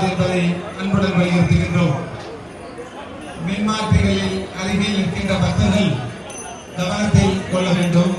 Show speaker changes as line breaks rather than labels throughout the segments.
என்பதை அன்புடன் வலியுறுத்துகின்றோம். மின்மாற்றிகளில் அருகில் இருக்கின்ற பக்தர்கள் கவனத்தை கொள்ள வேண்டும்.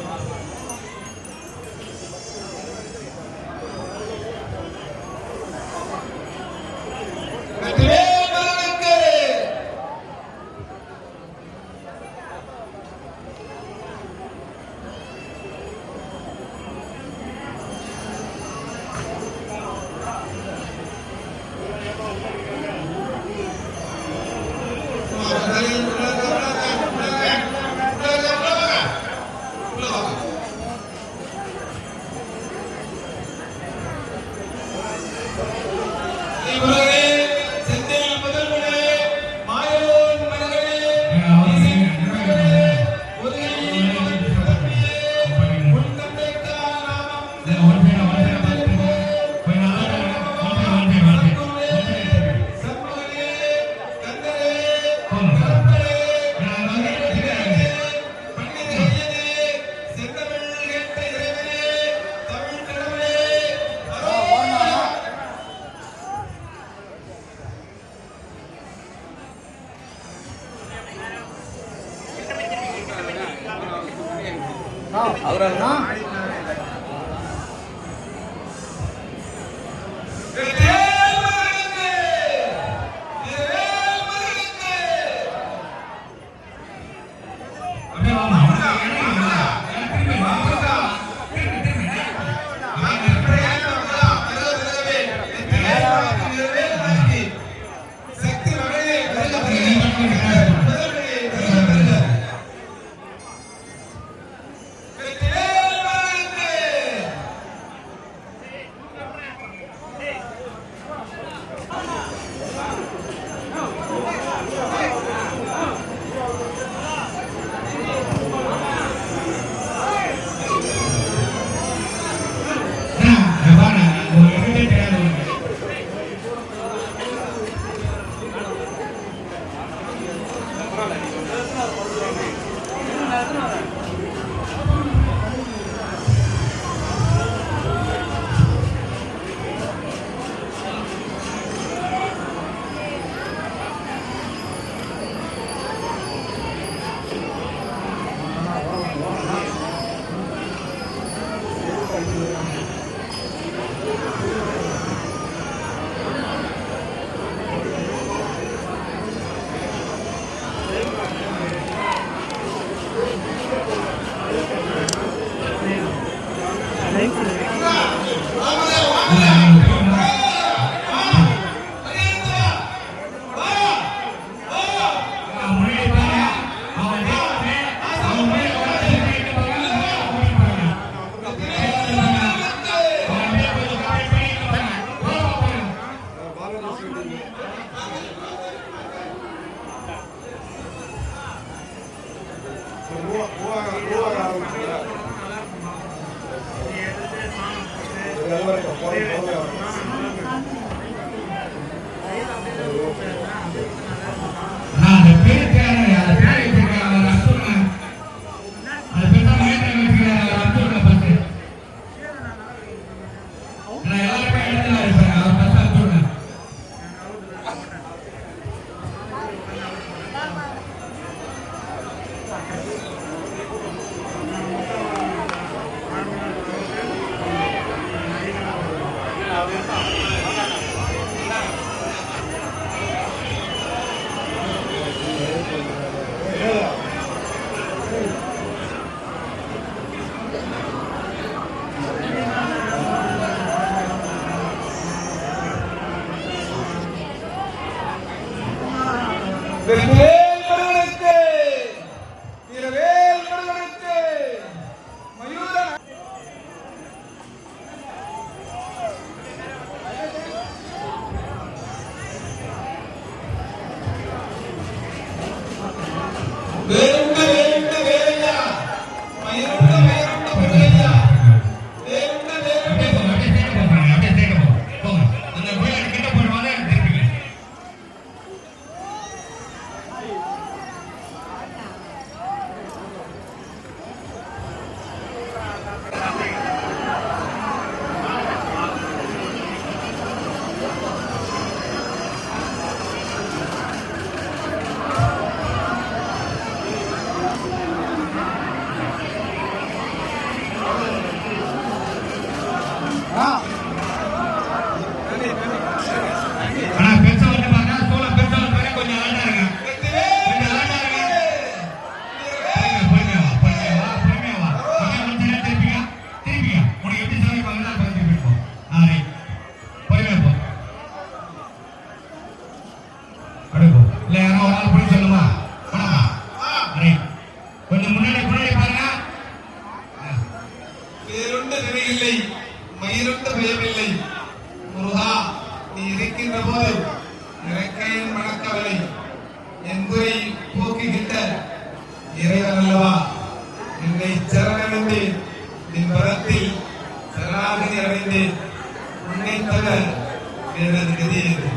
எனது கதியது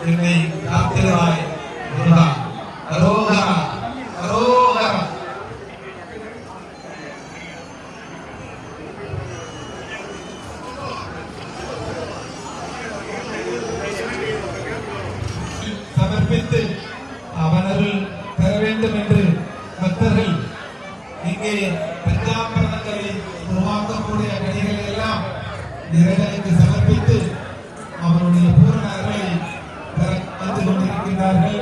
என்னை காத்திருவாய் முருகா. அரோகரா அரோகரா. சமர்ப்பித்து அவனருள் பெற வேண்டும் என்று பக்தர்கள் இங்கே பஞ்சாமிரதங்களை உருவாக்கக்கூடிய கனிகளை எல்லாம் இறைவனுக்கு சமர்ப்பித்து அவருடைய பூரண அருளை பெற வந்து கொண்டிருக்கிறார்கள்.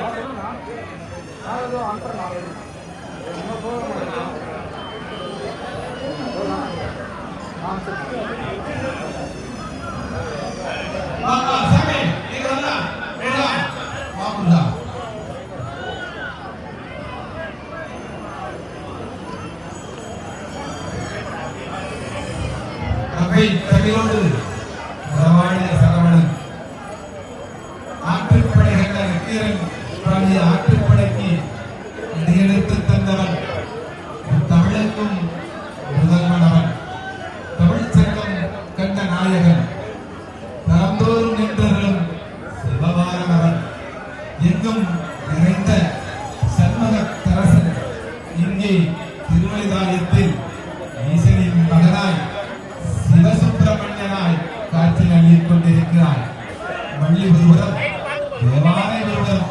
கவியோடு ரவாணிய சரவணன் ஆற்றுப்படைகள் நக்கீரன் பாடிய ஆற்றுப்படைக்கு அடியெடுத்து தந்தவன். தமிழுக்கும் முதல்வனவன். தமிழ் சங்கம் கண்ட நாயகன். தரந்தோறும் நின்றவர்களும் சிவபாரனவன். எங்கும் நிறைந்த சண்முக தரசன் இங்கே திருவள்ளிதாயத்தில் ஈசனின் மகனாய் சிவசுப்பிரமணியனாய் காட்சி அளித்துக் கொண்டிருக்கிறார். வள்ளி ஒருவரம் தேவானை ஒருவரம்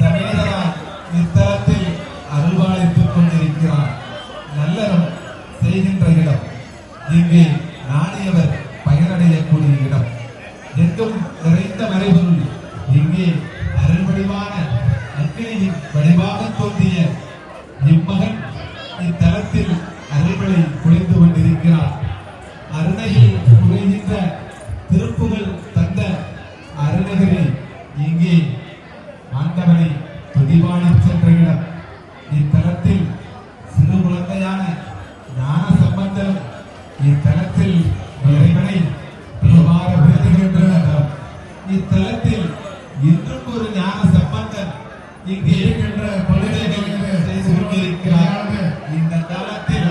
சமேதனாய் இத்தலத்தில் அருள்வாளித்துக் கொண்டிருக்கிறார். நல்லறம் செய்கின்ற இடம். இங்கே நாடியவர் பயனடையக்கூடிய இடம். எங்கும் நிறைந்த மறைபொருள். இங்கே அருள் வடிவான அக்கினியின் வடிவாக தோன்றிய இம்மகன் இத்தலத்தில் அருள்களை பொழிந்து கொண்டிருக்கிறார். அருணையில் உரைகின்ற திருப்புகள் தந்த அருணகிரி இங்கே ஆண்டவனை துதிபாடி சென்ற இடம். இத்தலத்தில் சிறு குழந்தையான ஞான சம்பந்தம் இத்தலத்தில் இறைவனை தேவார விருதுகின்ற இடம். இத்தலத்தில் இன்றும் ஒரு ஞான சம்பந்தன் இங்கே இருக்கின்ற பல்வேறு செய்து கொண்டிருக்கிறார். இந்த காலத்தில்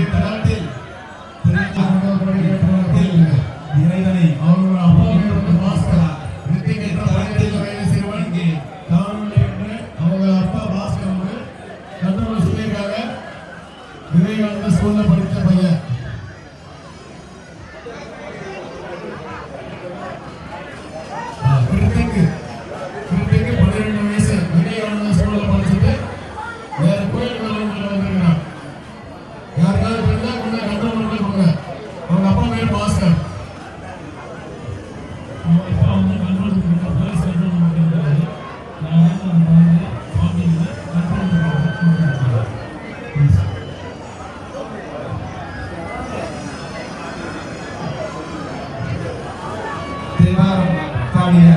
இத்தலத்தில் இறைவனை ஸ்கூல்ல படித்த பையன் கிருத்திக்கு 12 வயசு விவேகானந்த ஸ்கூல்ல படிச்சுட்டு வேற கோயில் வந்திருக்கிறான். யாருக்காவது இருந்தா கொஞ்சம் கண்ட்ரோல் பண்ணி போங்க. அவங்க அப்பா பேர் பாஸ்கர். தேவாரம் பாடிய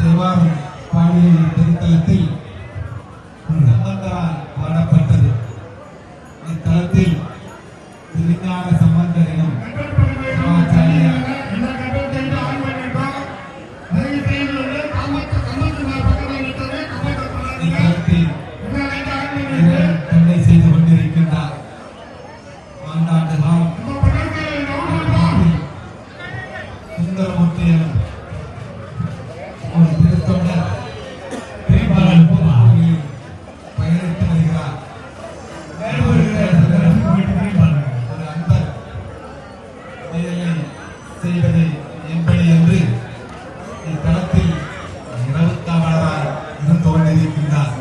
தேவாரம் பாடிய திருத்தலத்தில் சம்பந்தரால் பாடப்பட்டது. இத்தலத்தில் திருஞான சம்பந்தரிடம் சிவாச்சாரியார் தன்னை செய்து கொண்டிருக்கின்றார். ஆண்டாண்டு காலம் சுந்தரமூர்த்தியிடம் ஒரு திருத்தொண்டர் பயணித்து வருகிறார். ஒரு அன்பர் செயலை செய்வது எப்படி என்று இத்தலத்தில் இரவு காவலராய் இருந்து கொண்டிருக்கின்றார்.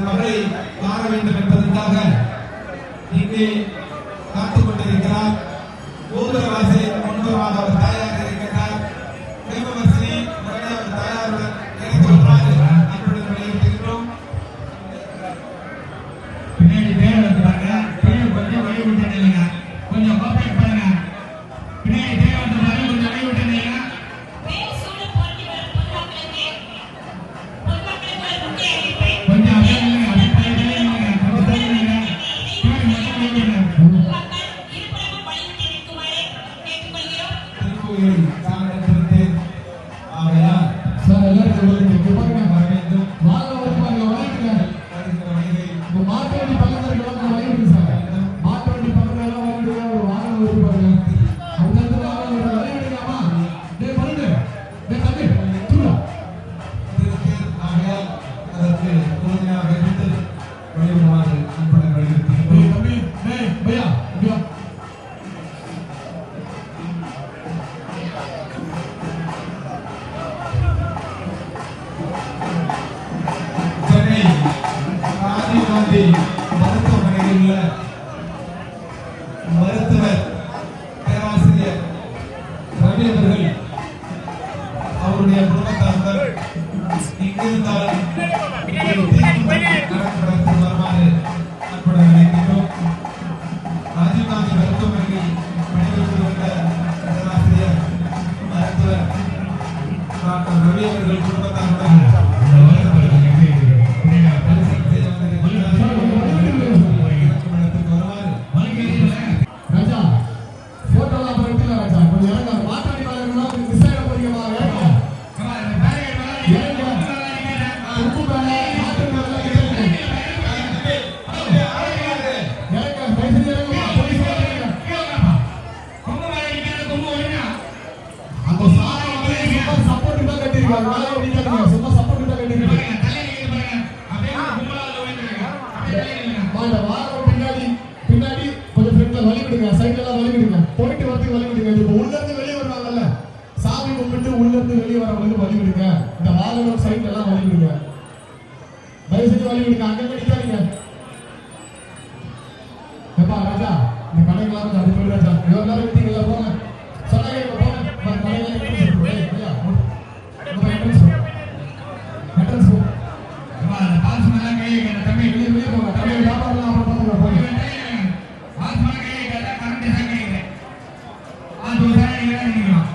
மகளை காண வேண்டும் என்பதற்காக இங்கே காத்துக் கொண்டிருக்கிறார். ஊர்வலவாசி முன்பதாக அவர் தாயாக இருக்கின்றார். தேவவர்சினி உடனே அவர் தாயாருடன் இணைந்து வருமாறு அன்புடன் வலியுறுத்துகின்றோம்.
பின்னாடி பேர் வந்து பாருங்க, பேர் கொஞ்சம் வழி விட்டுங்க, கொஞ்சம் கோஆபரேட் பண்ணுங்க. பின்னாடி பேர் வந்து பாருங்க, கொஞ்சம் வழி விட்டுங்க. கொஞ்சம் அப்படியே இல்லைங்க, அப்படியே தள்ளி இல்லைங்க, கொஞ்சம் தள்ளி இல்லைங்க. பேர் மட்டும் இல்லைங்க.
திருக்கோயில் சாமியிடத்திலிருந்து ஆகையால்
சார் எல்லாரும் சொல்லுங்க பாருங்க
வர வேண்டும்.
வாங்க வருவாங்க வளையுங்க
வருகிற வழியை
உங்க மாட்டு வண்டி பக்கத்துல இருக்கலாம் வளையுங்க சார் மாட்டு வண்டி பக்கத்துல எல்லாம் வளையுங்க ஒரு வாகனம் வருது பாருங்க அங்க இருந்து வாகனம் வளையுங்கம்மா டேய் பண்ணுங்க டேய் தம்பி தூரா
திருத்தேர் ஆகையால் அதற்கு உறுதியாக இருந்து வழிவிடுமாறு அன்புடன் வலியுறுத்துகின்றோம்.
டேய் தம்பி டேய் பையா இங்க வா.
சென்னை ராஜீவ்காந்தி மருத்துவமனையில் உள்ள மருத்துவர் பேராசிரியர் ரவி அவர்கள் அவருடைய குடும்பத்தார்கள் இங்கிருந்தாலும் நடத்தி வருமாறு அன்புடன் அழைக்கின்றோம். ராஜீவ்காந்தி மருத்துவமனையில் பணிபுரிந்து வந்த பேராசிரியர் மருத்துவர் டாக்டர் ரவி அவர்கள் குடும்பத்தாருடன்
ராஜா போட்டோலாம் அப்புறம் எடுத்துக்கலாம் ராஜா கொஞ்சம் இறங்க மாட்டு வண்டி பாருங்க மிஸ் ஆயிட போறீங்கம்மா இறங்க இறங்க உப்பு மேல மாட்டு மேல இறங்க இறங்க பேசி இறங்க போலீஸ் இறங்க அந்த சாரை வந்து சும்மா சப்போர்ட் தான் கட்டிருக்காங்க மேலே நிக்காதீங்க சும்மா சப்போர்ட் தான் கட்டிருக்காங்க மாட்ட வாரம் பின்னாடி பின்னாடி கொஞ்சம் ஃப்ரண்ட்ல வலி விடுங்க சைடுல எல்லாம் வலி விடுங்க போயிட்டு வரதுக்கு வலி விடுங்க இப்போ உள்ள இருந்து வெளியே வருவாங்கல்ல சாமி கும்பிட்டு உள்ள இருந்து வெளியே வரவங்களுக்கு வலி விடுங்க இந்த வாகனம் சைடுல எல்லாம் வலி விடுங்க தயவு செஞ்சு வலி விடுங்க அங்க நிக்காதீங்க ஏப்பா ராஜா இந்த கடைகள்லாம் கொஞ்சம் அப்படி போய் ராஜா எல்லாரும் விட்டீங்களா போங்க சொன்னாங்க இப்போ போங்க கடைகள் என்ட்ரன்ஸ்
அந்த பாஸ் மேல கை வைக்கணும் தம்பி.
வெளியே வெளியே போங்க தம்பி வியாபாரம் அப்புறம் பார்த்துக்கலாம் போங்க
பாஸ் மேல கை வைக்காத, கரண்ட் தான் கை வைக்கிறேன். அது ஒரு சாரி நினைக்கலாம்.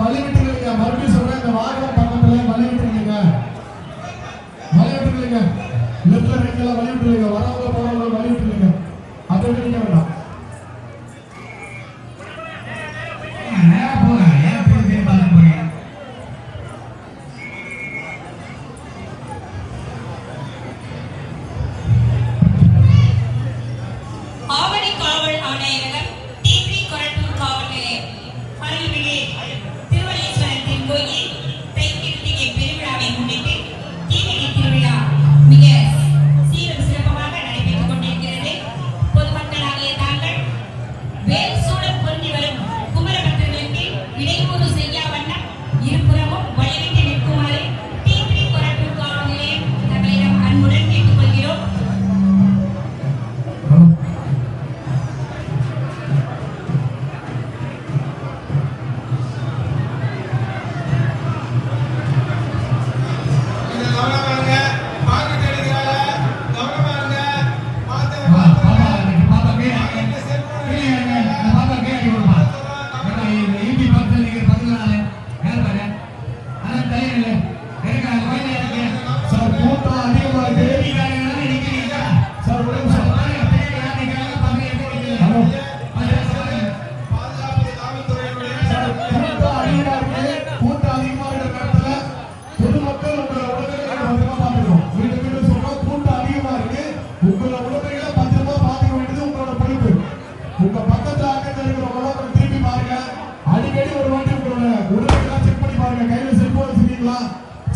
வலி விட்டுருங்க மறுபடியும் சொல்றேன் இந்த வாகனம் பக்கத்துல வலி விட்டுருங்க வலி விட்டுருங்க லெஃப்ட்ல ரைட்ல வலி விட்டுருங்க வரவங்க போறவங்க வலி விட்டுருங்க அதை விட்டுருங்க வேண்டாம்
நேரா போங்க, ஏன் பேசி பார்க்க போறீங்க?
ஆவடி காவல் ஆணையரகம் டிபி கொரட்டூர் காவல் நிலையம் அருள்மிகு திருவள்ளீஸ்வரர் திருக்கோயில் தைத்திருத்திகை பெருவிழாவை முன்னிட்டு தீமிதி திருவிழா மிக சீரும் சிறப்பாக நடைபெற்றுக் கொண்டிருக்கிறது. பொதுமக்களாகிய தாங்கள் வேல் சூழல் பொருந்தி வரும் குமரபக்தர்களுக்கு இடையூறு செய்யா வண்ணம் இருபுறமும் வழிவிட்டு நிற்குமாறு டிபி கொரட்டூர் காவல் நிலையம் தங்களிடம் அன்புடன் கேட்டுக்கொள்கிறோம்.
கொஞ்சம் கவனமா இருங்க. பாக்கெட் எடுக்கிறாங்க. கவனமா இருங்க. பார்த்து
பாப்பா
பார்த்து
இன்னைக்கு பாப்பா கை வைங்க.
இந்த செல்போன்
கீழே வைங்க. இந்த பாப்பா கை வைக்க விடுமா? ஏன்னா இந்த ஈபி பக்கத்துல நிக்கிற பக்கத்துல நானு. யார் பாரு? அதான் தலைவர் இல்லை. இருக்க, அந்த வயல்ல இருக்கு.
சார் கூட்டம் அதிகமா இருக்கு
ஈபிக்காரங்க எல்லாம் நிக்கிறீங்க.
சார் ஒரு நிமிஷம்
பாருங்க, பின்னாடி யார் நிக்கிறாங்க, பக்கத்துல எப்படி நிக்கிறீங்க?
ஹலோ
அது பாருங்க.
பாதுகாப்பு காவல்துறையினுடைய
சார் கூட்டம் அதிகமா இருக்கு கூட்டம் அதிகமா இருக்கிற நேரத்துல பொதுமக்கள் உங்களை உடனடியாக பத்திரமா பார்த்துக்கணும் வீட்டு வீட்டு சொல்றோம் கூட்டம் அதிகமா இருக்கு உங்களை உடனடியாக பத்திரமா பார்த்துக்க வேண்டியது உங்களோட பொறுப்பு உங்க பக்கத்துல அக்கத்துல இருக்கிறவங்க கொஞ்சம் திரும்பி பாருங்க அடிக்கடி ஒரு வாட்டி உங்களோட உடனடியாக செக் பண்ணி பாருங்க கையில செல்போன் வச்சிருக்கீங்களா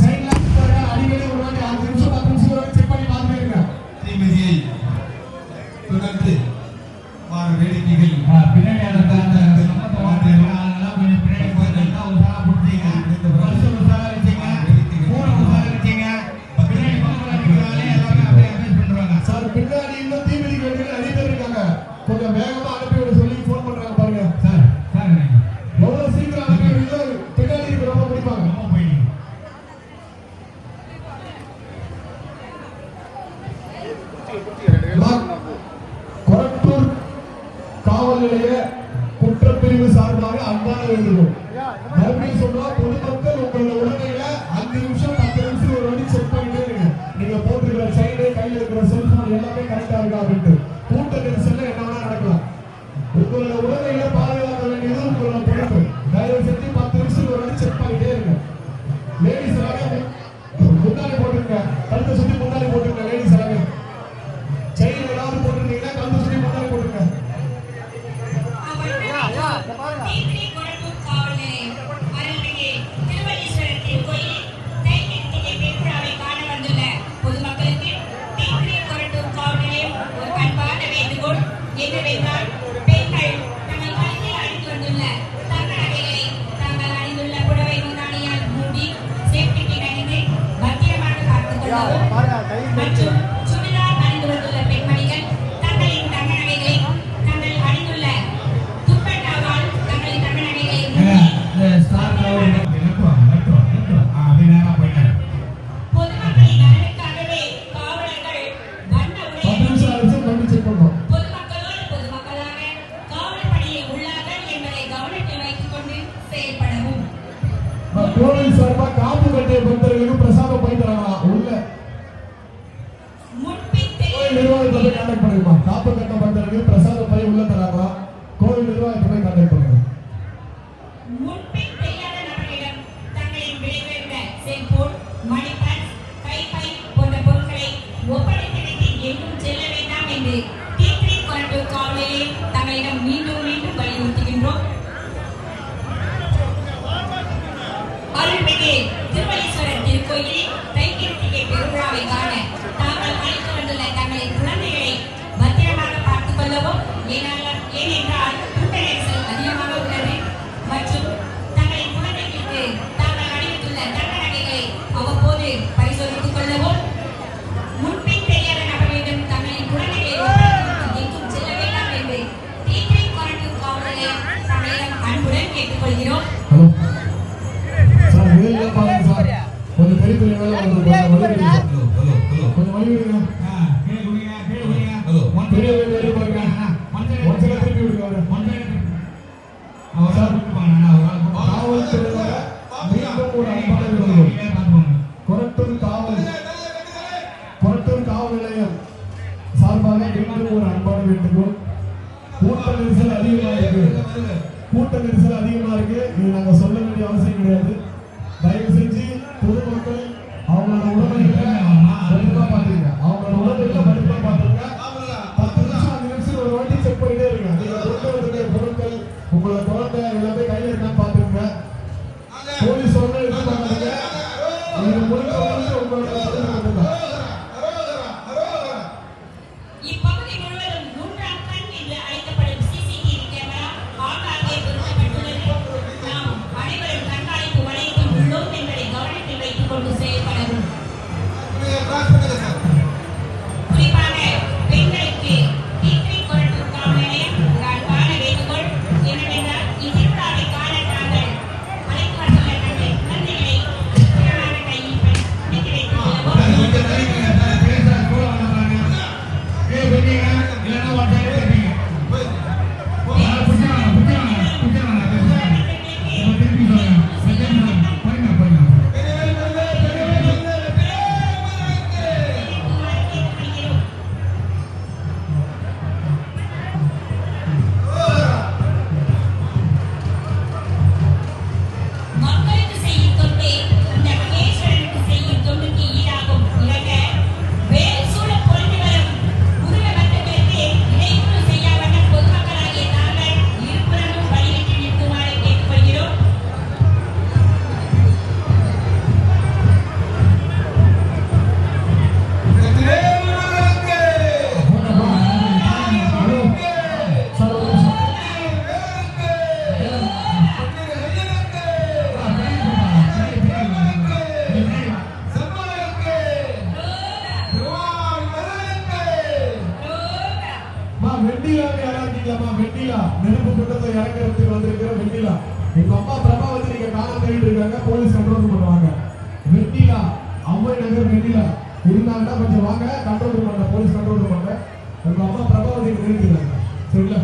சைட்ல பாருங்க அடிக்கடி ஒரு வாட்டி 5 நிமிஷம் 10 நிமிஷம் வரைக்கும் செக் பண்ணி பார்த்துட்டே இருங்க
தீமிதியை தொடர்ந்து வார வேடிக்கைகள்
பின்னாடி அந்த சம்பந்த வார்த்தைகள் அதெல்லாம் கொஞ்சம் பின்னாடி போயிருந்தா ஒரு சாரா பிடிச்சிங்க. பரிசு ஒரு சாரா வச்சுங்க. மூணு ஒரு சாரா வச்சுங்க. பின்னாடி பக்கத்துல நிக்கிறவங்க
கொரட்டூர் காவல் நிலைய குற்றப்பிரிவு சார்பாக அன்பான வேண்டுகோள். மறுபடியும் சொல்றா, பொதுமக்கள் உங்களோட உடனடியில 5 நிமிஷம் 10 நிமிஷம் ஒரு வாட்டி செக் பண்ணிட்டே இருங்க. நீங்க போட்டுக்கிற சைடு, கையில இருக்கிற செல்போன் எல்லாமே கரெக்டா இருக்கா அப்படின்ட்டு. கூட்ட நெரிசல்ல என்ன வேணா நடக்கலாம். உங்களோட உடனடியில பாதுகாக்க வேண்டியது உங்களோட பொறுப்பு. தயவு செஞ்சு 10 நிமிஷம் ஒரு வாட்டி செக் பண்ணிட்டே இருங்க. லேடிஸ் எல்லாமே முன்னாடி போட்டுருங்க, கழுத்தை சுத்தி முன்னாடி போட்டுருங்க. லேடிஸ் எல்லாமே செயின் ஏதாவது போட்டுருந்தீங்கன்னா கழுத்தை சுத்தி முன்னாடி போட்டுருங்க.
தீப்ரி கொரட்டூர் காவல் நிலையம் அருள்மிகு திருவள்ளீஸ்வரர் திருக்கோயிலில் தைத்திருத்திகை பெருவிழாவை காண வந்துள்ள பொதுமக்களுக்கு தீப்ரி கொரட்டூர் காவல் நிலையம் ஒரு அன்பான வேண்டுகோள் என்னவென்றால், பெண்கள் தங்கள் கழுத்தில் அணிந்து வந்துள்ள தங்க நகைகளை தாங்கள் அணிந்துள்ள புடவை முந்தானியால் மூடி சேஃப்டி பின் அணிந்து பத்திரமாக பார்த்துக் கொள்ளவும் மற்றும் சுடிதார் அணிந்து வந்துள்ள பெண்மணிகள் தங்களின் தங்க நகைகளை தாங்கள் அணிந்துள்ள துப்பட்டாவால் தங்களின் தங்க நகைகளை மூடி பொதுமக்களின் நலனுக்காகவே காவலர்கள் வண்ண உடை
10 நிமிஷம் ஆயிடுச்சு, மறுபடியும் செக் பண்ணுவோம்.
பொதுமக்களோடு பொதுமக்களாக காவல் பணியை உள்ளார்கள் என்பதை கவனத்தில் வைத்துக் கொண்டு செயல்படவும்.
கோவில் சார்பா காப்பு கட்டிய பக்தர்களுக்கு பிரசாதம் போய் தரலாம். உள்ள
முன்பின்
கோவில்
தெரியும்
நிர்வாகத்தை போய் கான்டாக்ட் பண்ணுமா. காப்பு கட்ட பக்தர்களுக்கு பிரசாதம் போய் உள்ள தராங்களா. கோவில் நிர்வாகத்தை போய் கான்டாக்ட் பண்ணுங்க.
முன்பின் தெரியாத நபர்களிடம் தங்களின் விலையுயர்ந்த செல்போன், மணி பர்ஸ், கைப்பை போன்ற பொருட்களை ஒப்படைத்து விட்டு எங்கும் செல்ல வேண்டாம் என்று தீப்ரி கொரட்டூர் காவல் நிலையம் தங்களிடம் மீண்டும் மீண்டும் வலியுறுத்துகின்றோம். அருள்மிகு திருவள்ளீஸ்வரர் திருக்கோயிலில் தைத்திருத்திகை பெருவிழாவை காண தாங்கள் அழைத்து வந்துள்ள தங்களின் குழந்தைகளை பத்திரமாக பார்த்துக் கொள்ளவும். ஏனென்றால் கூட்ட நெரிசல் அதிகமாக உள்ளது மற்றும் தங்களின் குழந்தைகளுக்கு தாங்கள் அணிவித்துள்ள தங்க நகைகளை அவ்வப்போது பரிசோதித்துக் கொள்ளவும். முன்பின் தெரியாத நபர்களிடம் தங்களின் குழந்தைகளை ஒப்படைத்துவிட்டு எங்கும் செல்ல வேண்டாம் என்று தீப்ரி கொரட்டூர் காவல் நிலையம் தங்களிடம் அன்புடன் கேட்டுக்கொள்கிறோம்.
ஹலோ சார், வேலையா பாருங்க சார். கொஞ்சம் பெரிய பெரிய வேலை வந்து கொஞ்சம் வழி விடுங்க சார். கொஞ்சம் வழி விடுங்க. பெரிய வேலை பாருங்க. ஒன் சைடு திருப்பி விடுங்க அவரை. சார், காவல்துறையினர் மீண்டும் ஒரு அன்பான வேண்டுகோள். கொரட்டூர் காவல் நிலையம் சார்பாக மீண்டும் ஒரு அன்பான வேண்டுகோள். கூட்ட நெரிசல் அதிகமா இருக்கு. இது நாங்க சொல்ல வேண்டிய அவசியம் கிடையாது. தயவு செஞ்சு பொதுமக்கள் அவங்களோட உடமைகளை பத்திரமா பாத்துங்க. அவங்களோட உடமைகளை பத்திரமா பாத்துங்க. 10 நிமிஷம் 5 நிமிஷம் ஒரு வாட்டி செக் பண்ணிட்டே இருங்க. நீங்க கொண்டு வந்திருக்கிற பொருட்கள், உங்களோட குழந்தை எல்லாமே கையில இருக்கான்னு பாத்துங்க. போலீஸ் ஒண்ணு எதிர்பார்க்காதீங்க. இது முழுக்க உங்களோட பத்திரமா.
இப்பகுதி முழுவதும் 3ஆம் கண் என்று அழைக்கப்படும் சிசிடிவி கேமரா ஆங்காங்கே பொருத்தப்பட்டுள்ளது. நாம் அனைவரும் கண்காணிப்பு வளையத்தில் உள்ளோம் என்பதை கவனத்தில் வைத்துக் கொண்டு செயல்படவும். குறிப்பாக பெண்களுக்கு தீப்ரி கொரட்டூர் காவல் நிலையம் ஒரு அன்பான வேண்டுகோள் என்னவென்றால், இத்திருவிழாவை காண தாங்கள் அழைத்து வந்துள்ள தங்கள் குழந்தைகளை பத்திரமாக கையில் பிடித்து வைத்துக் கொள்ளவும். மக்களுக்கு செய்யும் தொண்டே இந்த மகேஸ்வரனுக்கு செய்யும் தொண்டுக்கு ஈடாகும். இறங்க வேல் சூழ பொருந்தி வரும் முருக பக்தர்களுக்கு இடையூறு செய்யா வண்ணம் பொதுமக்களாகிய தாங்கள் இருபுறமும் வழிவிட்டு நிற்குமாறு கேட்டுக்கொள்கிறோம்.
நெருப்பு கூட்டத்தை இறக்கிறதுக்கு வந்திருக்கிற வெண்ணிலா. எங்க அம்மா பிரபாவதி நீங்க காண தேடிட்டு இருக்காங்க. போலீஸ் கண்ட்ரோல் பண்ணுவாங்க. வெண்ணிலா, அம்மை நகர் வெண்ணிலா. இருந்தாங்கன்னா கொஞ்சம் வாங்க, கண்ட்ரோல் ரூம் வாங்க, போலீஸ் கண்ட்ரோல் ரூம் வாங்க. உங்க அம்மா பிரபாவதி நிறுத்திடுறாங்க சரிங்களா?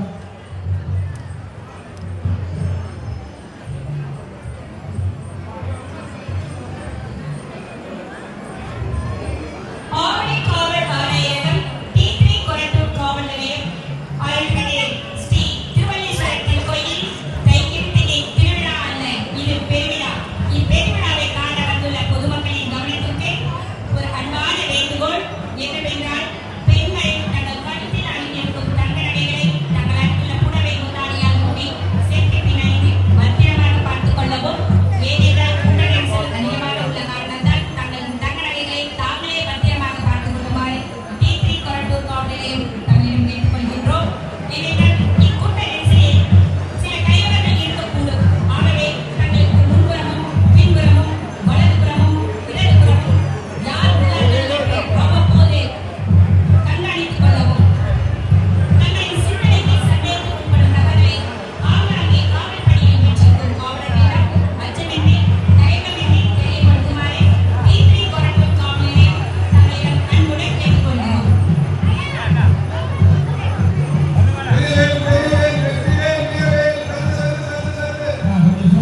ஆவடி காவல் ஆணையகம் T3 கொரட்டூர் காவல் நிலையம் அருள்மிகு ஸ்ரீ திருவள்ளீஸ்வரர் திருக்கோயில் தைக்கிருத்திகை திருவிழா அல்ல, இது பெருவிழா. இப்பெருவிழாவை காண வந்துள்ள பொதுமக்களின் கவனத்திற்கு ஒரு அன்பான வேண்டுகோள் என்னவென்றால், பெண்கள் தங்கள் கழுத்தில் அணிந்திருக்கும் தங்க நகைகளை தங்கள் அருகிலுள்ள புடவை முந்தாடியால் மூடி சேஃப்டி பின் அணிந்து பத்திரமாக பார்த்துக் கொள்ளவும். ஏனென்றால் கூட்ட நெரிசல் அதிகமாக உள்ள காரணத்தால் தங்கள் தங்க நகைகளை தாங்களே பத்திரமாக பார்த்துக் கொள்ளுமாறு T3 கொரட்டூர் காவல் நிலையம் தங்களிடம் கேட்டுக்கொள்கின்றோம். ஏனென்றால் இக்கூட்ட நெரிசலில் சில கைவர்கள் இருக்கக்கூடும். ஆகவே தங்களுக்கு முன்புறமும் பின்புறமும் வலதுபுறமும் இடதுபுறமும் யார் உள்ளார்கள் என்று அவ்வப்போது கண்காணித்துக் கொள்ளவும். தங்களின் சிந்தனைக்கு சந்தேகத்துக்கு உட்படும் நபர்களை ஆங்காங்கே காவல் பணியில் வீற்றிருக்கும் காவலர்களிடம் அச்சமின்றி தயக்கமின்றி தெரியப்படுத்துமாறு T3 கொரட்டூர் காவல் நிலையம் தங்களிடம் அன்புடன் கேட்டுக்கொள்கிறோம்.
வெற்றிவேல் வெற்றிவேல் வெற்றிவேல் வீரவேல்
கொஞ்சம்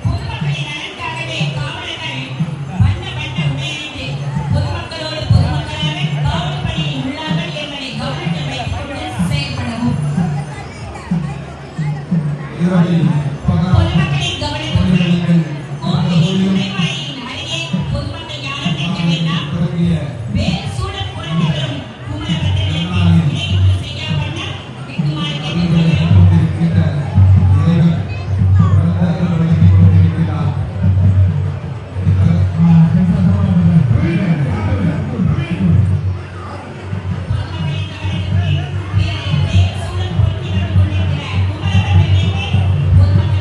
பொதுமக்களின் நலனுக்காகவே காவலர்கள் வண்ண வண்ண உடையணிந்து பொதுமக்களோடு பொதுமக்களாக காவல் பணியில் உள்ளார்கள் என்பதை கவனத்தில் வைத்துக் கொண்டு செயல்படவும்.
இரவில் பகல்
பொதுமக்களின் கவனத்திற்கு கோவிலின் நுழைவாயிலின் அருகே பொதுமக்கள் யாரும் நிற்க வேண்டாம்.
தொடங்கிய
வேறு சூழல் பொருந்தி வரும் குமரபத்திரத்தை இடையூறு செய்யாமல் விட்டுமாறு கேட்டுக்கொள்கிறோம்.
கொண்டிருக்கின்ற இறைவன் வரலாறு வழங்கிக் கொண்டிருக்கிறார்.
வேறு சூழல் பொருந்தி வரும் கொண்டிருக்கிற குமரபத்திரத்தை பொதுமக்கள்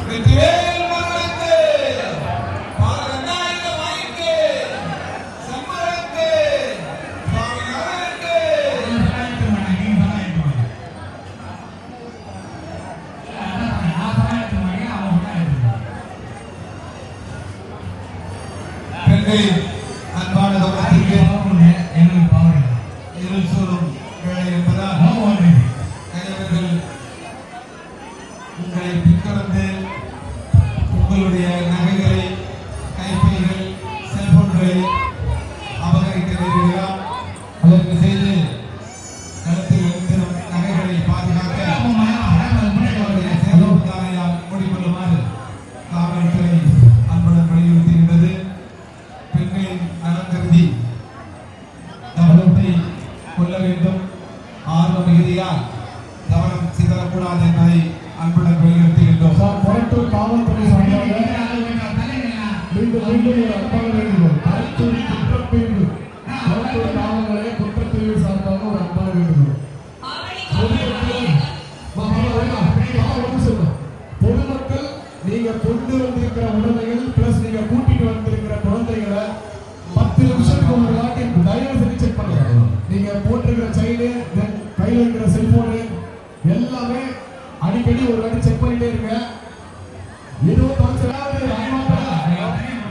வெற்றிவேல் முருகனுக்கு, பாலநாயக மாய்க்கு, சம்பரனுக்கு, சுவாமிநாதனுக்கு. பெண்களின் அன்பான கவனத்திற்கு இருள் சூழும் வேலை என்பதால் கணவர்கள் உங்களை பின்தொடர்ந்து உங்களுடைய நகைகளை, கைப்பைகள், செல்போன்களை அபகரிக்க நேரிடலாம். அதற்கு செய்து களத்தில் வைத்திரும் நகைகளை பாதுகாக்க அவருடைய செயல்பாடுகளால் மூடிக்கொள்ளுமாறு காவல்துறை அன்புடன் வலியுறுத்துகின்றது. பெண்களின் நலன் கருதி கவனத்தை கொள்ள வேண்டும். ஆர்வ மிகுதியால் கவனம் சிதறக்கூடாது என்பதை அன்புடன் வலியுறுத்துகின்றோம்.
கொரட்டூர் காவல்துறை சார்பாக மீண்டும் ஒரு அன்பான வேண்டுகோள். கொரட்டூர் குற்றப்பிரிவு கொரட்டூர் காவல்நிலைய குற்றப்பிரிவு சார்பாக ஒரு அன்பான வேண்டுகோள். பொதுமக்கள் நீங்க கொண்டு வந்திருக்கிற உடமைகள் பிளஸ் நீங்க கூட்டிட்டு வந்திருக்கிற குழந்தைகளை 10 நிமிஷத்துக்கு ஒரு வாட்டி தயவு செஞ்சு செக் பண்ணுங்க. நீங்க போட்டிருக்கிற செயின், கையில் இருக்கிற செல்போனு எல்லாமே அடிக்கடி ஒரு வாட்டி செக் பண்ணிட்டே இருங்க. ஏதோ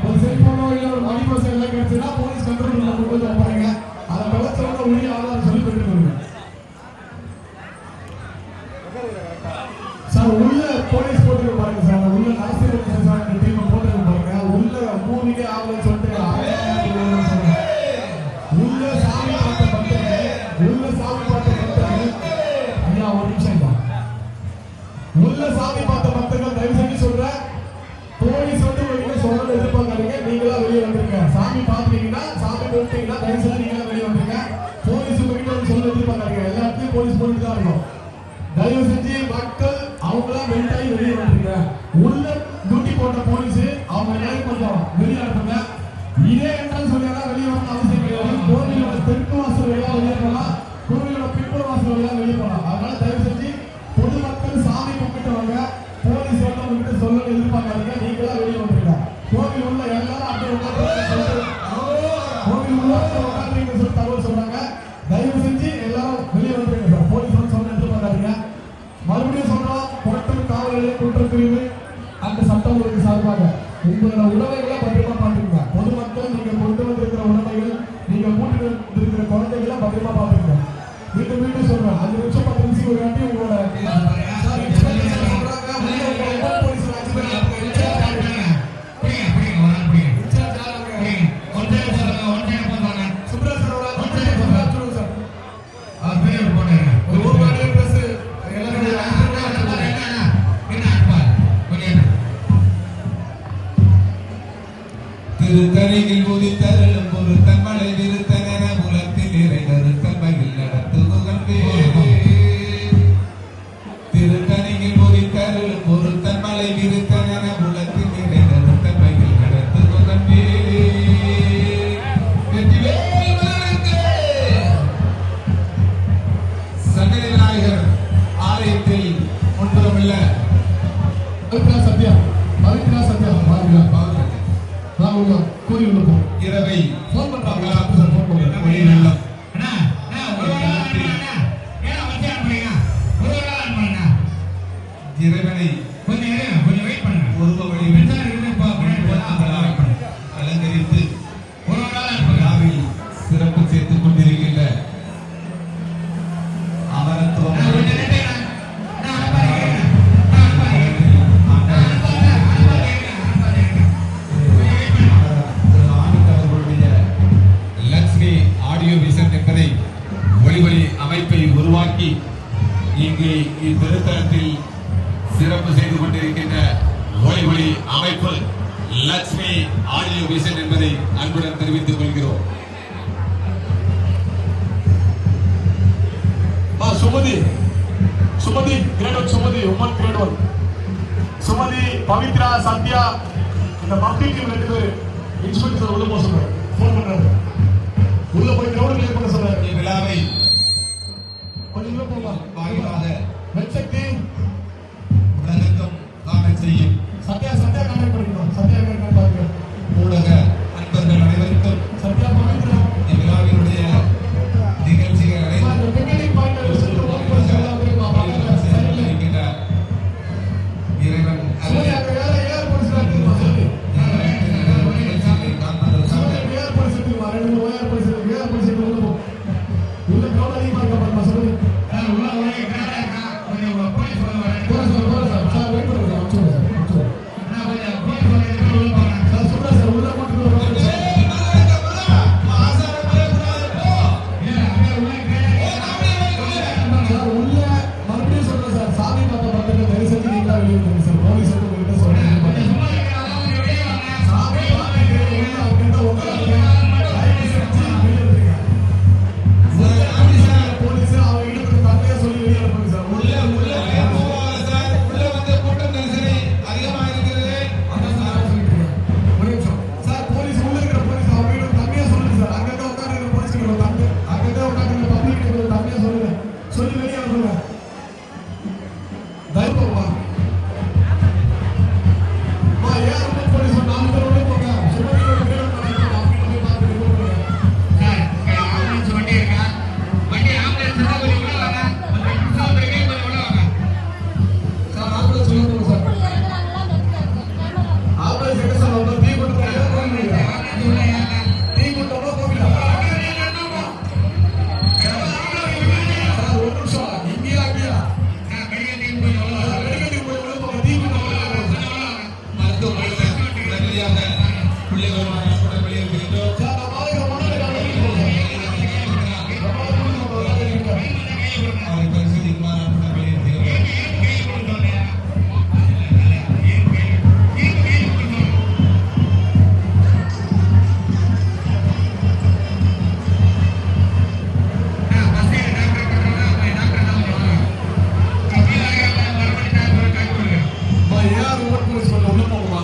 ஒரு செல்போனோ இல்ல ஒரு மணி பர்ஸ் எல்லாம் கிடைச்சதுன்னா போலீஸ் கண்ட்ரோல் ரூம்ல கொண்டு வந்து வைப்பாங்க. அதை கலச்சவங்க உரிய ஆதாரம் சொல்லி பெற்றுக்கொள்ளுங்க. சார் உள்ள போலீஸ் போட்டு பாருங்க சார். உள்ள நரசிம்ம டீம் போட்டு பாருங்க. உள்ள மூவிலே ஆகலன்னு சொல்லிட்டு உள்ள சாமி பார்த்த பக்தர்கள், உள்ள சாமி பார்த்த பக்தர்கள் ஐயா ஒரு நிமிஷம் தான். உள்ள சாமி பார்த்த பக்தர்கள் தயவு செஞ்சு சொல்றேன், போலீஸ் வந்து வெளியே சொல்றது எதிர்பார்க்காதீங்க. நீங்களா வெளியே வந்துருங்க. சாமி பாத்தீங்கன்னா, சாமி கொடுத்தீங்கன்னா தயவு செஞ்சு நீங்களா வெளியே வந்துருங்க. போலீஸ் வெளியே வந்து சொல்ல எதிர்பார்க்காதீங்க. எல்லா இடத்துலயும் போலீஸ் போட்டு தான் இருக்கும். தயவு செஞ்சு மக்கள் அவங்களா வெண்டாயி வெளியே வந்துருங்க. உள்ள டியூட்டி போட்ட போலீஸ் அவங்க எல்லாரும் கொஞ்சம் வெளியே அனுப்புங்க. இதே என்றால் சொல்லியா வெளியே வரணும் அவசியம் கிடையாது. கோவிலோட தெற்கு வாசல் வழியா வெளியே போகலாம், கோவிலோட பின்புற வாசல் வழியா வெளியே போகலாம். அதனால தயவு செஞ்சு பொதுமக்கள் சாமி கும்பிட்டு வாங்க. போலீஸ் வந்து உங்ககிட்ட சொல்ல எதிர்பார்க்காதீங்க. நீங்களா வெளியே வந்துருங்க. கோவில் உள்ள எல்லாரும் அப்படியே கோவில் உள்ள உட்காந்துருங்க சொல்லி தகவல் சொல்றாங்க. தயவு செஞ்சு எல்லாரும் வெளியே வந்துருங்க சார். போலீஸ் வந்து சொல்ல எதிர்பார்க்காதீங்க. மறுபடியும் சொல்றோம், கொரட்டூர் காவல் நிலைய குற்றப்பிரிவு அந்த சட்டம் ஒழுங்கு சார்பாக உங்களோட உடைமைகளை பத்திரமா பாத்துக்கங்க. பொதுமக்கள் நீங்க கொண்டு வந்திருக்கிற உடைமைகள், நீங்க கூட்டிட்டு வந்திருக்கிற குழந்தைகளை பத்திரமா பாத்துக்கங்க. மீண்டும் மீண்டும் சொல்றேன், 5 நிமிஷம் 10 நிமிஷம் ஒரு வாட்டி உங்களோட
திருத்தணியில் உதித்தருளும் ஒரு தன்மலை விருத்தன உலகத்தில் இறைதரு தன்மையில் நடத்துகுகள் திருத்தணியில் உதித்தருளும் ஒரு தன்மலை விருத்தன உலகத்தில் இறைதரு தன்மையில் நடத்துகுகள் சங்கர விநாயகர் ஆலயத்தில் ஒன்றுமில்ல
சத்யா பவித்ரா சத்யா கோயில் உள்ள போகும்.
இரவை
போன் பண்றாங்களா? போன் பண்ணுங்க.
வழி நல்லம் இறைவனை உருவ வடிவில் அலங்கரித்து விழாவில் சிறப்பு சேர்த்துக் கொண்டிருக்கின்ற அமரத்துவம் லக்ஷ்மி ஆடியோ விசன் என்பதை ஒளிவழி அமைப்பை உருவாக்கி இங்கு இத்திருத்தலத்தில் சிறப்பு செய்து கொண்டிருக்கின்ற ஒளிவழி அமைப்பு லக்ஷ்மி ஆடியோ விசன் என்பதை அன்புடன் தெரிவித்துக் கொள்கிறோம்.
Sumathi grade 1, Sumathi woman grade 1, Sumathi Pavithra Sathya இந்த மல்டி டீம் 2 பேர் இன்ஸ்பெக்டர் உள்ள போக சொல்றாரு. போன் பண்றாரு. உள்ள போய் கிரவுண்ட் கிளியர் பண்ண சொல்றாரு.
இவ்விழாவை
கொஞ்சம் உள்ள போங்க.
வாயிலாக
வெச்சக்தி
உலகெங்கும் காண செய்யும்
சத்யா கண்டக்ட் பண்ணிக்கணும். சத்யா கண்டக்ட் பாருங்க.
ஊடக அன்பர்கள் அனைவருக்கும்
சத்யா பவித்ரா
இவ்விழாவினுடைய நிகழ்ச்சிகளை
அந்த பின்னணி பாயிண்ட் சென்று போலீஸ் எல்லாரும் பாப்பாங்க.
இருக்கின்ற இறைவன்
சூர்யா வேற ஏர் போலீஸ் இருக்குமா சொல்லு.
நிகழ்ச்சிகளை காண்பதற்காக
சூர்யா ஏர் போலீஸ் இருக்குமா? ரெண்டு ஏர் போலீஸ் இருக்கு. ஏர் போலீஸ் உள்ள போ. உள்ள கிரவுண்ட் அதிகமா இருக்க பாருங்க சொல்லு.
சார் உள்ள ஒரே கிராடா இருக்கா கொஞ்சம் போலீஸ் வரேன்
போறேன் சார் வெயிட் பண்ணுங்க. அம்சூங்க சார்.
நான் கொஞ்சம் போலீஸ் வரேன் உள்ள போறேன்
சார் சொல்றேன் சார் உள்ள போட்டு
இல்ல அப்படியே உள்ள கிராடா
சார் உள்ள மறுபடியும் சொல்றேன் சார். சாமி பார்த்த பக்கத்துல தயவு செஞ்சு நீங்களா வெளியே வந்துருங்க சார். போலீஸ் வந்து உங்ககிட்ட சொல்றேன்.
சும்மா இருக்கிறவங்க வெளியே வாங்க
சாமி பார்த்து உள்ள அவங்ககிட்ட உட்காருங்க. தயவு செஞ்சு வெளியே வந்துருங்க. போலீஸ் அவங்க கிட்ட தந்தையா சொல்லி வெளியே அனுப்புங்க சார்.
உள்ள போவாங்க சார். உள்ள வந்து கூட்டம் நெரிசல் அதிகமா இருக்கிறது.
அதான் சார் நான் சொல்லிட்டு இருக்கேன். ஒரு நிமிஷம் சார். போலீஸ் உள்ள இருக்கிற போலீஸ் அவங்க கிட்ட தந்தையா சொல்லுங்க சார். அங்கங்க உட்கார்ந்து போலீஸ் கிட்ட தந்தை அங்கங்க உட்கார்ந்து பப்ளிக் கிட்ட தந்தையா சொல்லுங்க. சொல்லி வெளியே அனுப்புங்க. தயவு வா ஏன் உள்ள போலீஸ் 4 பேர் உள்ள போங்க. சும்மா வீடியோ பண்ணாங்க. அவங்க போய் பார்த்து போங்க.
சார் ஆம்புலன்ஸ் வண்டி இருக்கா வண்டி ஆம்புலன்ஸ் தான் கொஞ்சம் உள்ள வாங்க கொஞ்சம் கொஞ்சம் உள்ள வாங்க
சார் ஆம்புலன்ஸ் சொல்லுங்க சார். ஆம்புலன்ஸ் எங்க சார் வந்து டீ கொண்டு போங்க.
ஆம்புலன்ஸ் உள்ள ஏங்க
டீ கொண்டு போங்க போங்க. சார் ஒரு நிமிஷம். இங்கேயா
மெடிக்கல் கொஞ்சம் உள்ள வாங்க
வெளியே போய் உள்ள போங்க. டீ கொண்டு போங்க.
மருத்துவமனையில் உடனடியாக பிள்ளைகள் கூட வெளியே இருக்கின்றோம்.
சார் நம்ம ஆளுங்க முன்னாடி வெளியே போங்க. நம்ம ஆளுங்க முன்னாடி வெளியே போங்க.
அவரை பரிசோதிக்குமாறு அன்புடன் வெளியே இருக்கிறோம்.
ஏஆர் உமன் போலீஸ் கொஞ்சம் உள்ள போங்கம்மா.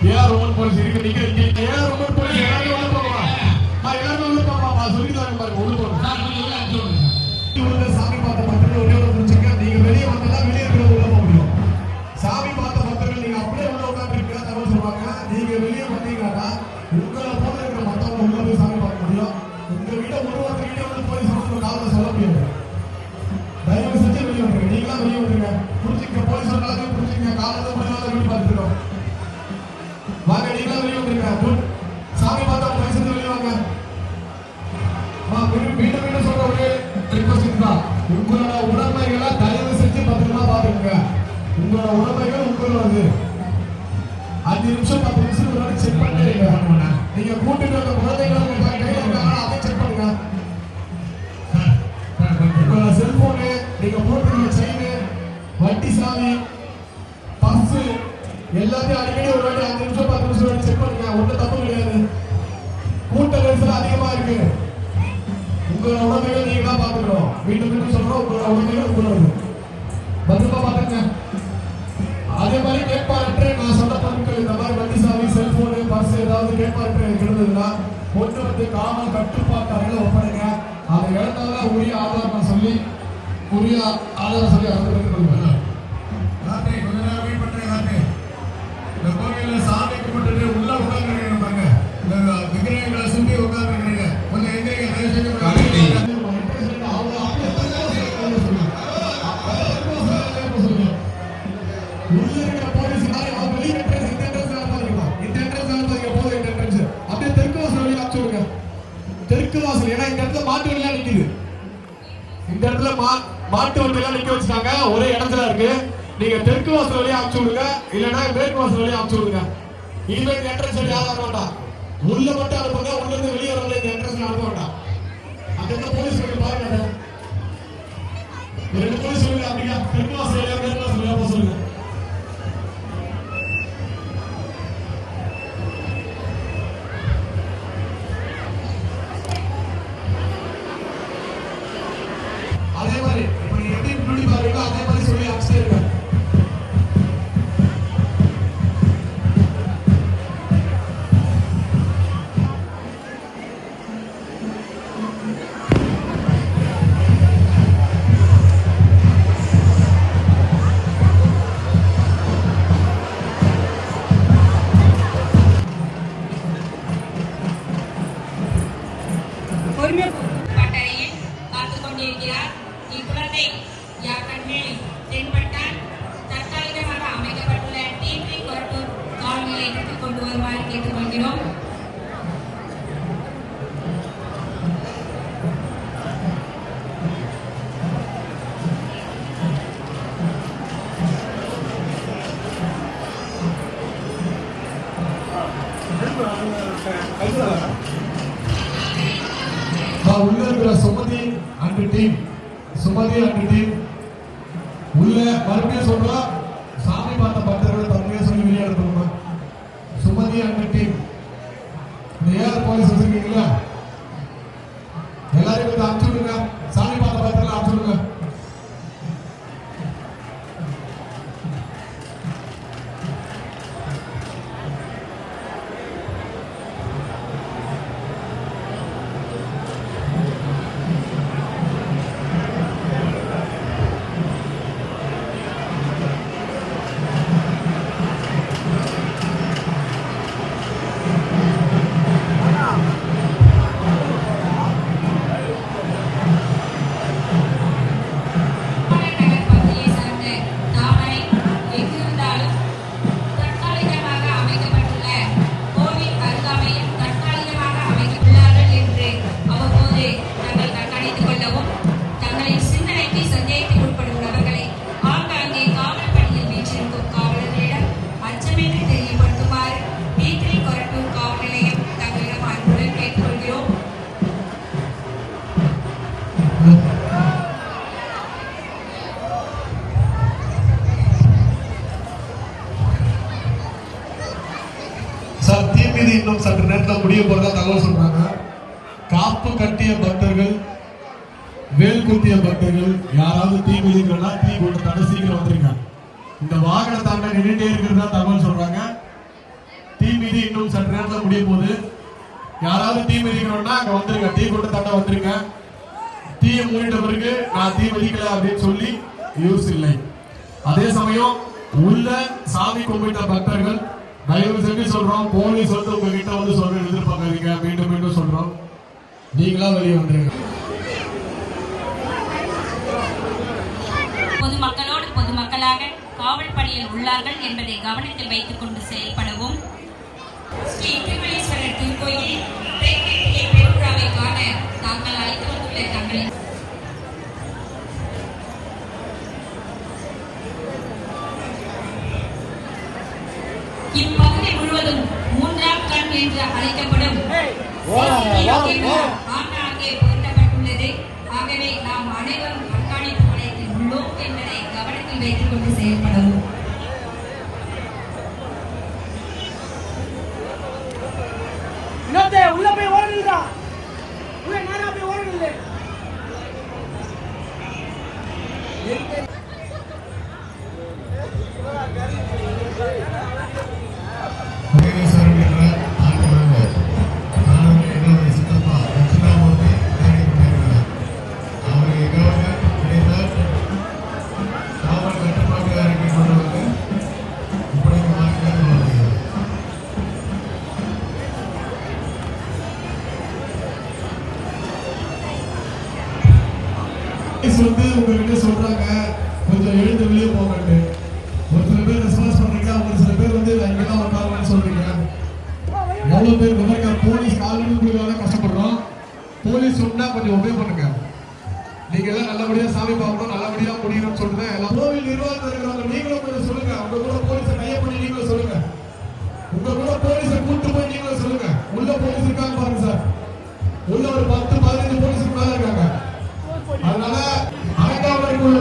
ஏஆர் உமன் போலீஸ் இருக்கு. நீங்க இங்க ஏஆர் உமன் போலீஸ் எல்லாரும் உள்ள போங்கம்மா. எல்லாரும் உள்ள போங்கம்மா. சொல்லி தரேன் பாருங்க. உள்ள போங்க. உள்ள சாமி பார்த்த மக்கள் ஒரே ஒரு புரிஞ்சுங்க. நீங்க வெளியே வந்தா வெளியே இருக்கிறவங்க உள்ள போக முடியும். சாமி பார்த்த மக்கள் நீங்க அப்படியே உள்ள உட்காந்துருக்கீங்க தகவல் சொல்லுவாங்க. நீங்க வெளியே வந்தீங்கன்னா உங்களை போல இருக்கிற மத்தவங்க உள்ள போய் சாமி பார்க்க முடியும். உங்க வீட ஒருவருக்கு வீட வந்து போலீஸ் வந்து காலைல சொல்ல முடியாது. தயவு செஞ்சு வெளியே வந்துருங்க. நீங்களாம் வெளியே வந்துருங்க. புரிஞ்சுக்க போலீஸ் எல்லாத்தையும் புரிஞ்சுக்க. காலையில மணியாவது வீடு பார்த்துருக்கோம். வாங்க நீங்களாம் வெளியே வந்துருங்க. சாமி பார்த்தா போலீஸ் வந்து வெளியே வாங்க. மீண்டும் சொல்ற ஒரே ரிக்வஸ்ட் தான். உங்களோட உடைமைகளை தயவு செஞ்சு பத்திரமா பாத்துக்கோங்க. உங்களோட உடைமைகள் உங்களோடது. 5 நிமிஷம் 10 நிமிஷம் ஒரு வாட்டி செக் பண்ணிடுங்க. நீங்க கூட்டிட்டு வந்த குழந்தைகளை உங்க கையில இருக்காங்கன்னா அதை செக் பண்ணுங்க. உங்களோட செல்போனு, நீங்க போட்டுருக்க செயின், வண்டி சாவி, பர்ஸ் எல்லாத்தையும் அடிக்கடி ஒரு வாட்டி 5 நிமிஷம் 10 நிமிஷம் வாட்டி செக் பண்ணுங்க. ஒன்றும் தப்பு கிடையாது. கூட்ட நெரிசல் அதிகமா இருக்கு. உங்களோட உடமைகளை நீங்க தான் பாத்துக்கிறோம். மீண்டும் சொல்றோம். உங்களோட உடமைகள் உங்களோட பத்திரமா பாத்துங்க. அதே மாதிரி கேட்பாரு நான் சொன்ன பொருட்கள் இந்த மாதிரி வண்டி சாவி, செல்போனு, பர்ஸ் ஏதாவது கேட்பாரு இருந்ததுன்னா கொண்டு வந்து காவல் கட்டுப்பாட்டு அறையில ஒப்படைங்க. அதை இழந்தாலும் உரிய ஆதாரம் சொல்லி அதை பெற்றுக்கொள்ளுங்க. கொஞ்ச நேரம் வெயிட் பண்றேன். இந்த கோவில்ல சாமி கும்பிட்டு உள்ள உட்கார்ந்து பாருங்க. விக்கிரகங்களை சுத்தி உட்கார்ந்து கொஞ்சம் எந்திரிங்க. தயவு செஞ்சு உள்ள இருக்கிற போலீஸ் அவங்க வெளியே என்ட்ரன்ஸ் இந்த என்ட்ரன்ஸ் பாருங்க. இந்த என்ட்ரன்ஸ் பாருங்க. போதும் இந்த என்ட்ரன்ஸ் அப்படியே தெற்கு வாசல் வழியா அனுப்பிச்சு விடுங்க. தெற்கு வாசல் ஏன்னா இந்த இடத்துல மாட்டு வழியா நிக்குது. இந்த இடத்துல மாட்டு வண்டியெல்லாம் நிக்க வச்சுட்டாங்க. ஒரே இடத்துல இருக்கு. நீங்க தெற்கு வாசல் வழியா அனுப்பிச்சு விடுங்க. இல்லைன்னா மேற்கு வாசல் வழியா அனுப்பிச்சு விடுங்க. இனிமே இந்த என்ட்ரன்ஸ் வழியா வர வேண்டாம். உள்ள மட்டும் அனுப்புங்க. உள்ள இருந்து வெளியே வரல இந்த என்ட்ரன்ஸ்ல அனுப்ப வேண்டாம். அங்க போலீஸ் பாருங்க. 2 போலீஸ் சொல்லுங்க. அப்படியா தெற்கு வாசல் வழியா மேற்கு வாசல் வழியா போக சொல்லுங்க. அதே மாதிரி இப்ப நீங்க எப்படி முன்னாடி பாருங்க அதே மாதிரி சொல்லி அனுப்பிச்சிட்டே இருங்க.
கேட்டுக்கொள்கிறோம்.
உள்ள இருக்கிற சுமதி அண்ட் டீம் உள்ள மறுபடியும் சொல்றோம், சாமி பார்த்த பக்தர்கள் தன்மையா சொல்லி வெளியே இருக்கணும். சுமதி அண்ட் டீம் இந்த ஏஆர் போலீஸ் வச்சிருக்கீங்களா, எல்லாரும் கொஞ்சம் அனுப்பிச்சு விடுங்க. சாமி பார்த்த பக்தர்கள் அனுப்பிச்சு விடுங்க. தீமிதி இன்னும் சற்று நேரத்தில் முடிய போறதா தகவல் சொல்றாங்க. காப்பு கட்டிய பக்தர்கள், வேல் குத்திய பக்தர்கள் யாராவது தீ மிதிக்கிறா தீ கொண்டு தடை சீக்கிரம் வந்துருங்க. இந்த வாகன தாண்ட நின்றுட்டே இருக்கிறதா தகவல் சொல்றாங்க. தீ மிதி இன்னும் சற்று நேரத்தில் முடிய போது யாராவது தீ மிதிக்கணும்னா அங்க வந்துருங்க, தீ கொண்டு தண்டை வந்துருங்க. தீயை மூடிட்ட பிறகு நான் தீ மிதிக்கல அப்படின்னு சொல்லி யூஸ் இல்லை. அதே சமயம் உள்ள சாமி கும்பிட்ட பக்தர்கள் தயவு செஞ்சு சொல்றோம், போலீஸ் வந்து உங்ககிட்ட வந்து சொல்ற எதிர்பார்க்காதீங்க. மீண்டும் மீண்டும் சொல்றோம், நீங்களா வெளியே வந்துருங்க.
பொதுமக்களோடு பொதுமக்களாக காவல் பணியில் உள்ளார்கள் என்பதை கவனத்தில் வைத்துக் கொண்டு செயல்படவும். ஸ்ரீ திருமணேஸ்வரர் திருக்கோயிலில் பெருவிழாவை காண தாங்கள் அழைத்து வந்துள்ள தங்களின் இப்பகுதி முழுவதும் மூன்றாம் கண் என்று அழைக்கப்படும் ஆங்காங்கே பொருத்தப்பட்டுள்ளது. ஆகவே நாம் அனைவரும் கண்காணிப்பு வளையத்தில் உள்ளோம் என்பதை கவனத்தில் வைத்துக் கொண்டு செயல்படவும்.
உள்ள போய் ஓடுறா, உள்ள நேரா போய் ஓடுறது.
வந்து உங்ககிட்ட சொல்றாங்க கொஞ்சம் எழுந்து வெளியே போங்கன்னு. ஒரு சில பேர் ரெஸ்பான்ஸ் பண்றீங்க, ஒரு சில பேர் வந்து இங்கதான் உட்காருன்னு சொல்றீங்க. எவ்வளவு பேர் விவரங்க போலீஸ் ஆல்ரெடி கொடுக்கறத கஷ்டப்படுறோம். போலீஸ் சொன்னா கொஞ்சம் ஒபே பண்ணுங்க. நீங்க எல்லாம் நல்லபடியா சாமி பார்க்கணும், நல்லபடியா முடியணும்னு சொல்றேன். எல்லாம் கோவில் நிர்வாகத்தில் இருக்கிறவங்க நீங்களும் கொஞ்சம் சொல்லுங்க. உங்க கூட போலீஸை கையை பண்ணி நீங்களும் சொல்லுங்க. உங்க கூட போலீஸை கூட்டு போய் நீங்களும் சொல்லுங்க. உள்ள போலீஸ் இருக்காங்க பாருங்க சார், உள்ள ஒரு 10-15 போலீஸுக்கு மேல இருக்காங்க. அதனால அரங்காவலருக்கு உள்ள